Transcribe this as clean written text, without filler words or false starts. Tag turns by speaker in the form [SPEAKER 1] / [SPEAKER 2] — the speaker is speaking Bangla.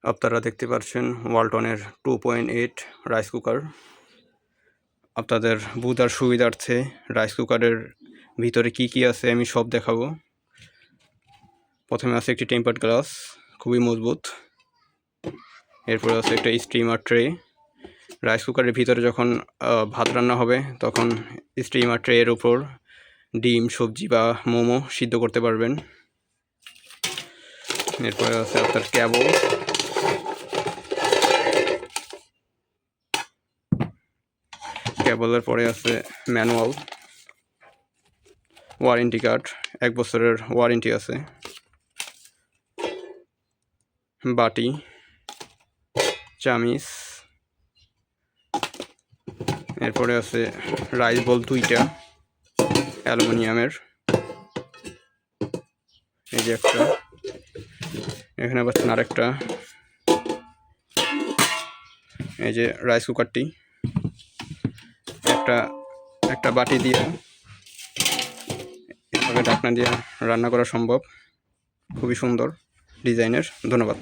[SPEAKER 1] আপনারা দেখতে পাচ্ছেন ওয়ালটনের 2.8 রাইস কুকার। আপনাদের বুঝার সুবিধার্থে রাইস কুকারের ভিতরে কি কি আছে আমি সব দেখাবো। প্রথমে আছে একটি টেম্পার্ড গ্লাস, খুবই মজবুত। এরপরে আছে একটা স্টিমার ট্রে। রাইস কুকারের ভিতরে যখন ভাত রান্না হবে তখন স্টিমার ট্রে এর উপর ডিম, সবজি বা মোমো সিদ্ধ করতে পারবেন। এরপরে আছে আপনার কেবলের পরে আছে ম্যানুয়াল, ওয়ারেন্টি কার্ড, 1 বছরের ওয়ারেন্টি আছে, বাটি, চামিচ, এরপরে আছে রাইস বল 2টা অ্যালুমিনিয়ামের, এই যে একটা, এখানে পাচ্ছেন আরেকটা, এই যে রাইস কুকারটি, একটা বাটি দিয়ে এভাবে ঢাকনা দিয়ে রান্না করা সম্ভব। খুবই সুন্দর ডিজাইনের। ধন্যবাদ।